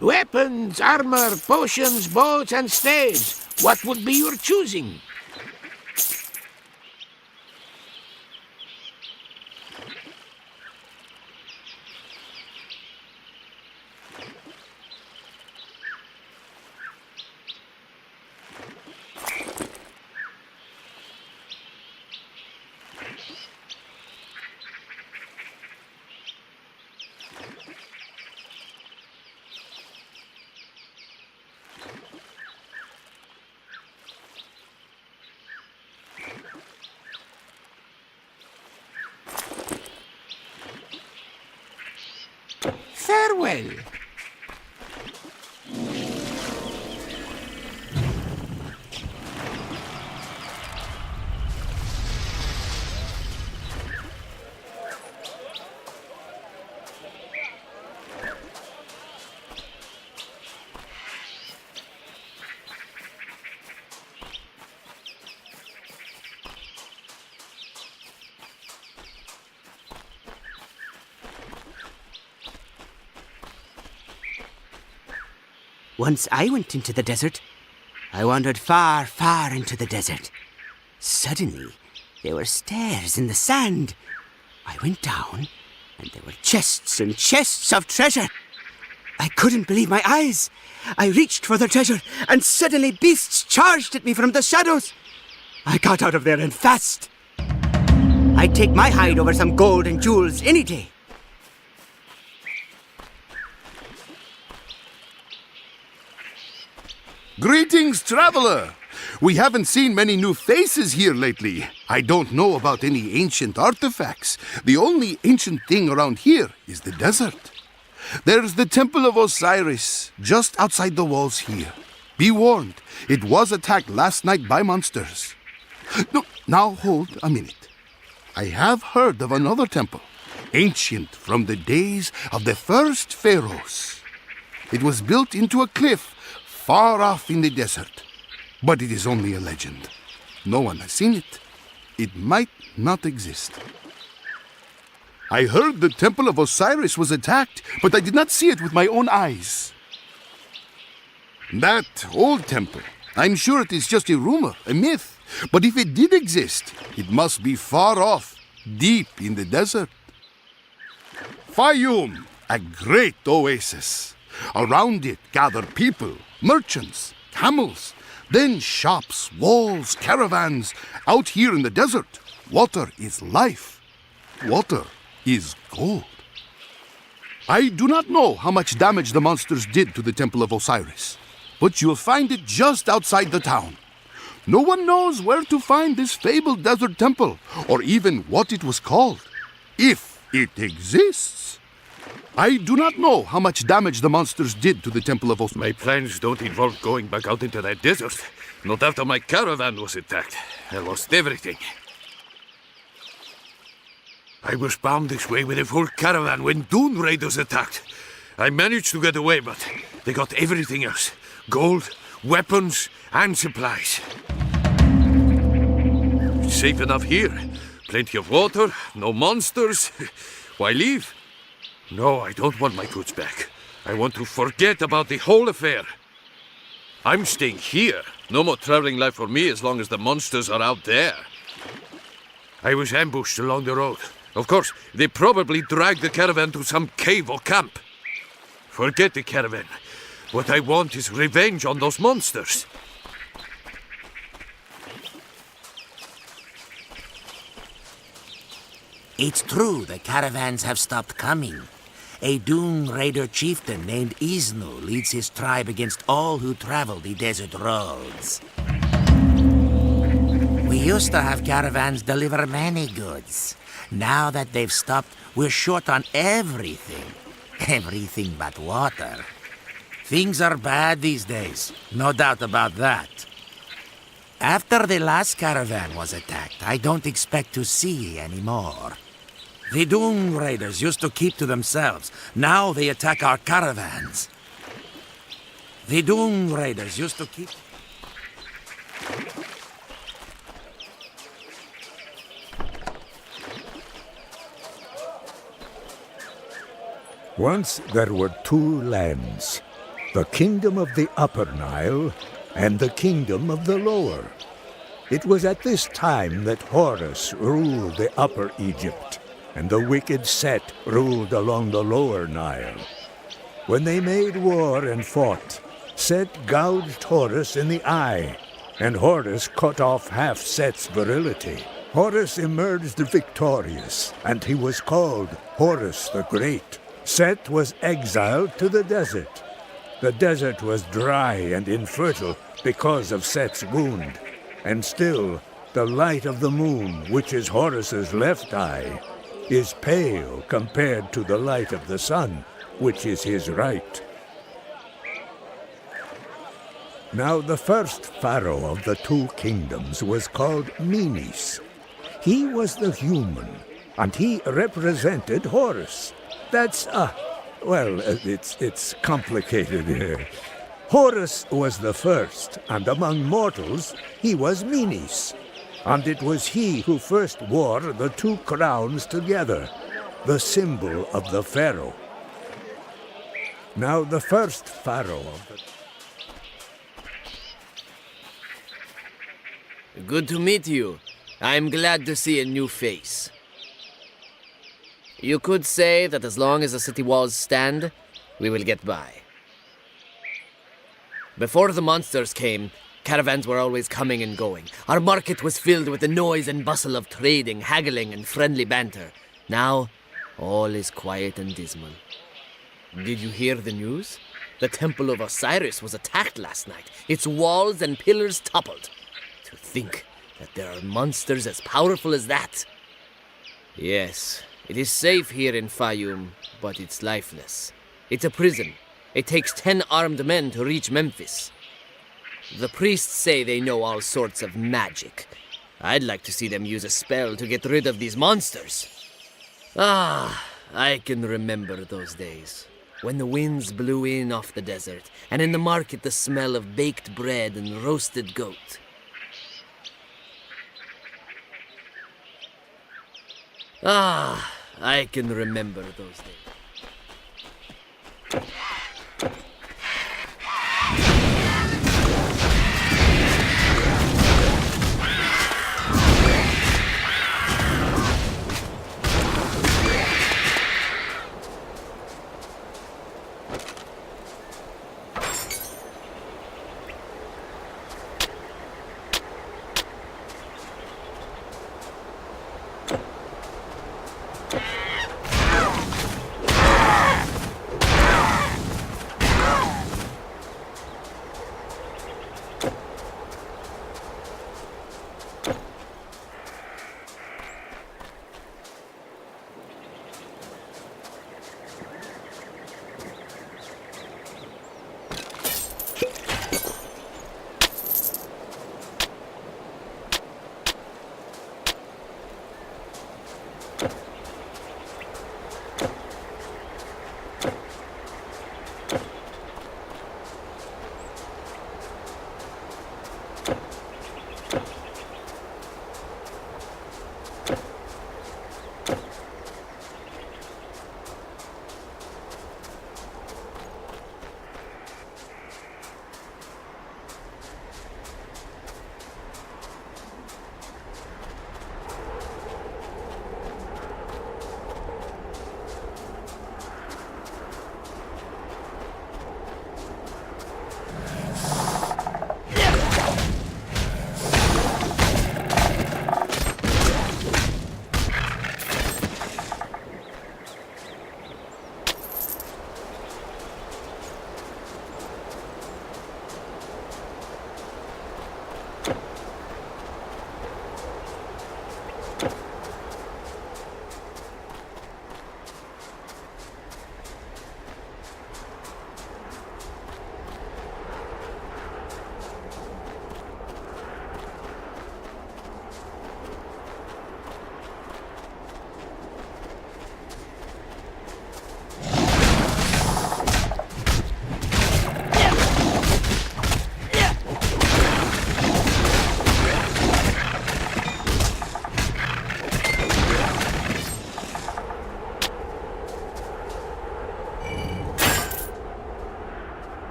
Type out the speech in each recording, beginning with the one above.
Weapons, armor, potions, bows, and staves. What would be your choosing? Farewell. Once I went into the desert. I wandered far, far into the desert. Suddenly, there were stairs in the sand. I went down, and there were chests and chests of treasure. I couldn't believe my eyes. I reached for the treasure, and suddenly beasts charged at me from the shadows. I got out of there and fast. I'd take my hide over some gold and jewels any day. Greetings, traveler! We haven't seen many new faces here lately. I don't know about any ancient artifacts. The only ancient thing around here is the desert. There's the Temple of Osiris, just outside the walls here. Be warned, it was attacked last night by monsters. No, now hold a minute. I have heard of another temple, ancient from the days of the first pharaohs. It was built into a cliff far off in the desert. But it is only a legend. No one has seen it. It might not exist. I heard the Temple of Osiris was attacked, but I did not see it with my own eyes. That old temple, I'm sure it is just a rumor, a myth. But if it did exist, it must be far off, deep in the desert. Fayum, a great oasis. Around it gather people, merchants, camels, then shops, walls, caravans. Out here in the desert, water is life. Water is gold. I do not know how much damage the monsters did to the Temple of Osiris, but you'll find it just outside the town. No one knows where to find this fabled desert temple, or even what it was called, if it exists. I do not know how much damage the monsters did to the Temple of Osiris. My plans don't involve going back out into that desert. Not after my caravan was attacked. I lost everything. I was bound this way with a full caravan when Dune raiders attacked. I managed to get away, but they got everything else. Gold, weapons, and supplies. It's safe enough here. Plenty of water, no monsters. Why leave? No, I don't want my goods back. I want to forget about the whole affair. I'm staying here. No more traveling life for me as long as the monsters are out there. I was ambushed along the road. Of course, they probably dragged the caravan to some cave or camp. Forget the caravan. What I want is revenge on those monsters. It's true the caravans have stopped coming. A Dune Raider chieftain named Iznu leads his tribe against all who travel the desert roads. We used to have caravans deliver many goods. Now that they've stopped, we're short on everything. Everything but water. Things are bad these days, no doubt about that. After the last caravan was attacked, I don't expect to see any more. The Dune Raiders used to keep to themselves. Now they attack our caravans. The Dune Raiders used to keep... Once there were two lands, the kingdom of the Upper Nile and the kingdom of the Lower. It was at this time that Horus ruled the Upper Egypt, and the wicked Set ruled along the Lower Nile. When they made war and fought, Set gouged Horus in the eye, and Horus cut off half Set's virility. Horus emerged victorious, and he was called Horus the Great. Set was exiled to the desert. The desert was dry and infertile because of Set's wound, and still the light of the moon, which is Horus's left eye, is pale compared to the light of the sun, which is his right. Now the first pharaoh of the two kingdoms was called Menes. He was the human, and he represented Horus. That's, it's complicated here. Horus was the first, and among mortals, he was Menes. And it was he who first wore the two crowns together, the symbol of the pharaoh. Now the first pharaoh of the... Good to meet you. I'm glad to see a new face. You could say that as long as the city walls stand, we will get by. Before the monsters came, caravans were always coming and going. Our market was filled with the noise and bustle of trading, haggling, and friendly banter. Now, all is quiet and dismal. Did you hear the news? The Temple of Osiris was attacked last night. Its walls and pillars toppled. To think that there are monsters as powerful as that. Yes, it is safe here in Fayum, but it's lifeless. It's a prison. It takes 10 armed men to reach Memphis. The priests say they know all sorts of magic. I'd like to see them use a spell to get rid of these monsters. Ah, I can remember those days. When the winds blew in off the desert, and in the market the smell of baked bread and roasted goat. Ah, I can remember those days.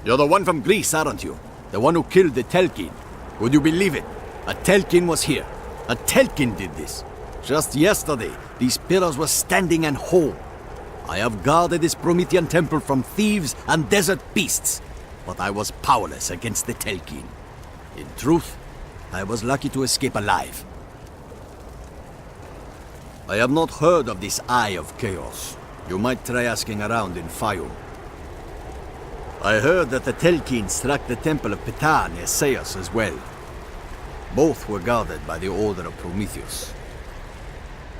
You're the one from Greece, aren't you? The one who killed the Telkin. Would you believe it? A Telkin was here. A Telkin did this. Just yesterday, these pillars were standing and whole. I have guarded this Promethean temple from thieves and desert beasts, but I was powerless against the Telkin. In truth, I was lucky to escape alive. I have not heard of this Eye of Chaos. You might try asking around in Fayum. I heard that the Telkin struck the temple of Ptah near Seus as well. Both were guarded by the Order of Prometheus.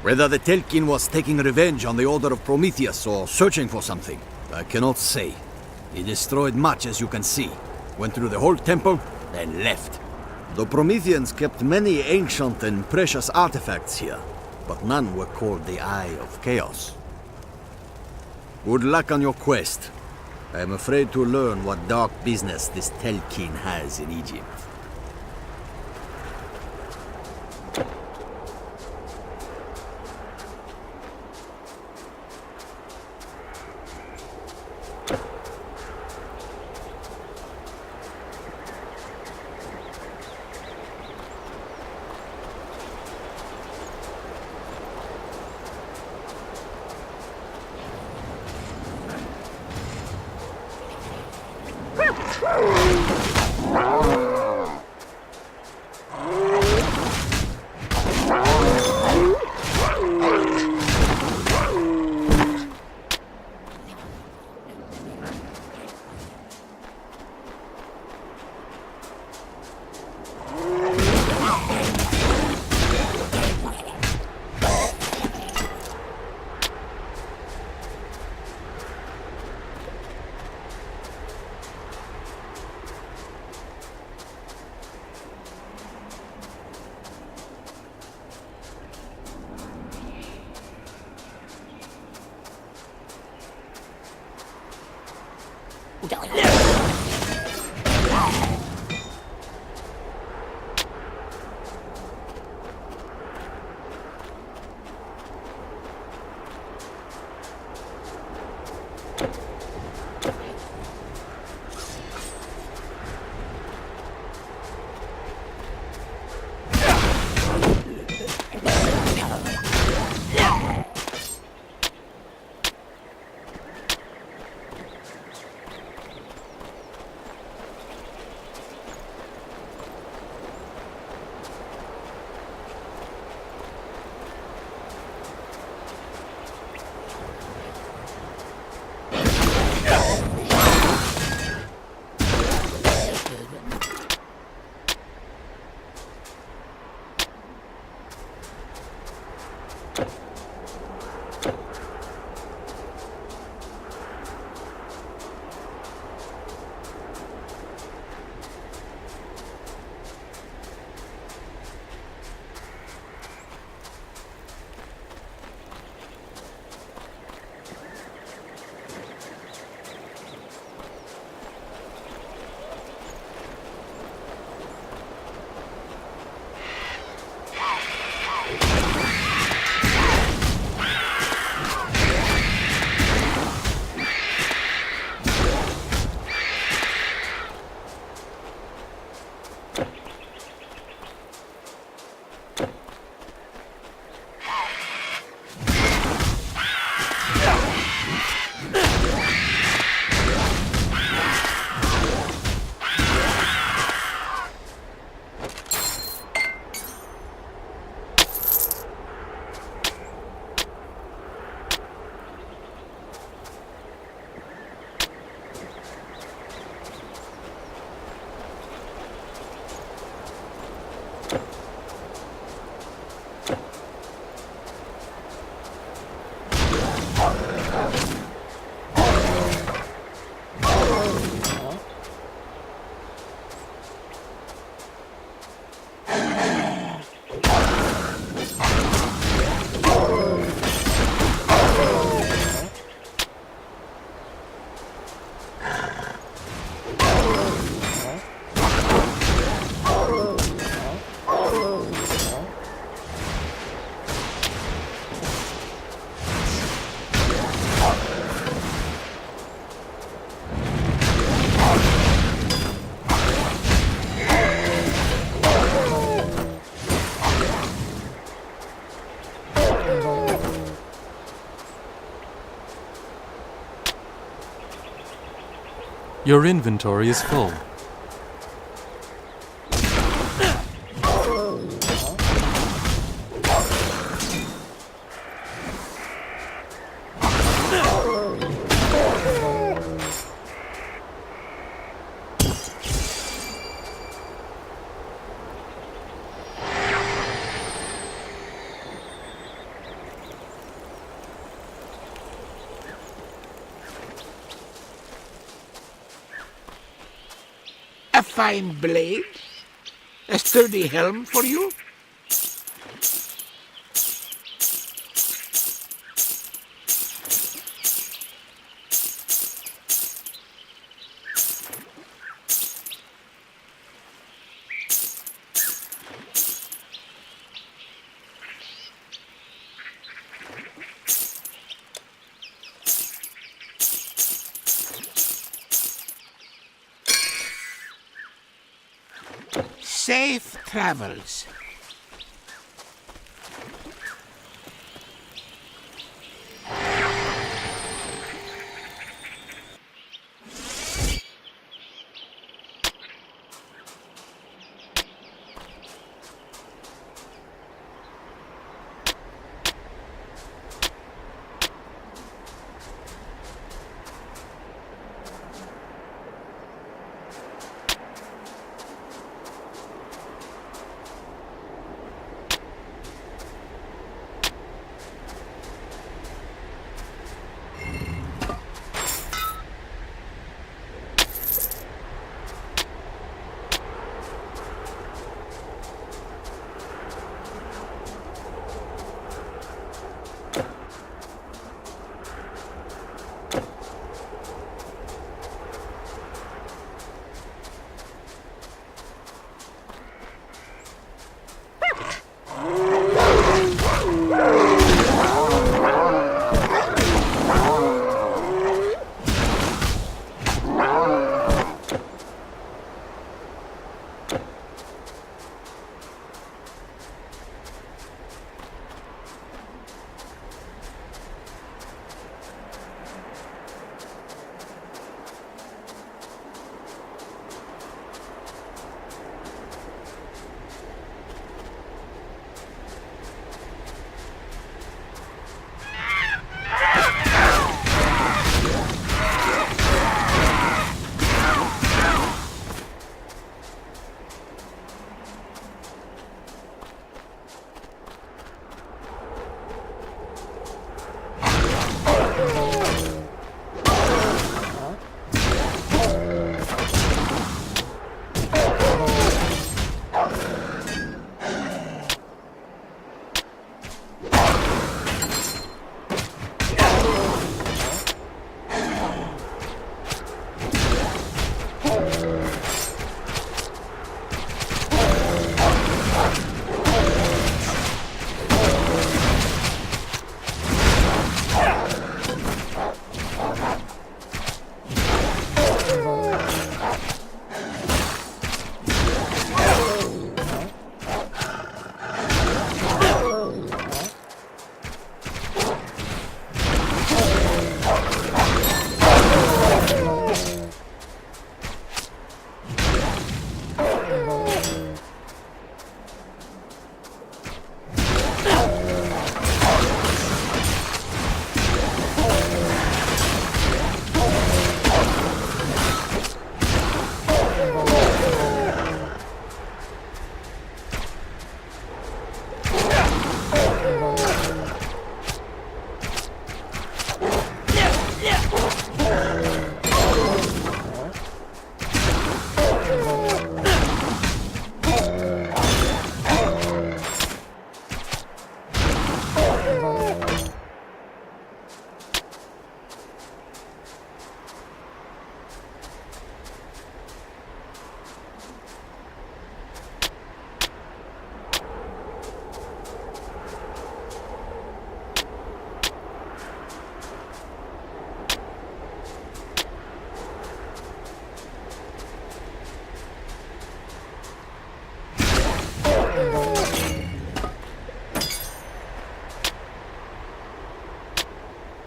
Whether the Telkin was taking revenge on the Order of Prometheus or searching for something, I cannot say. He destroyed much, as you can see. Went through the whole temple, then left. The Prometheans kept many ancient and precious artifacts here, but none were called the Eye of Chaos. Good luck on your quest. I am afraid to learn what dark business this Telkin has in Egypt. Your inventory is full. A fine blade? A sturdy helm for you? Safe travels.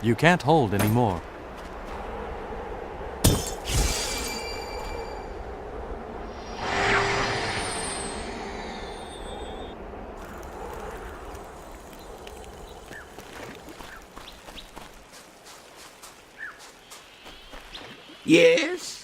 You can't hold any more. Yes?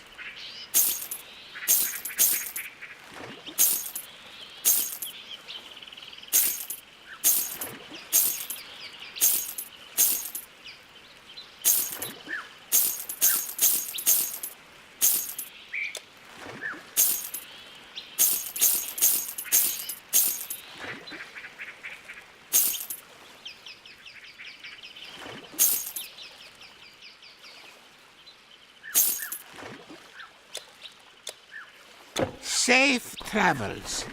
Safe travels.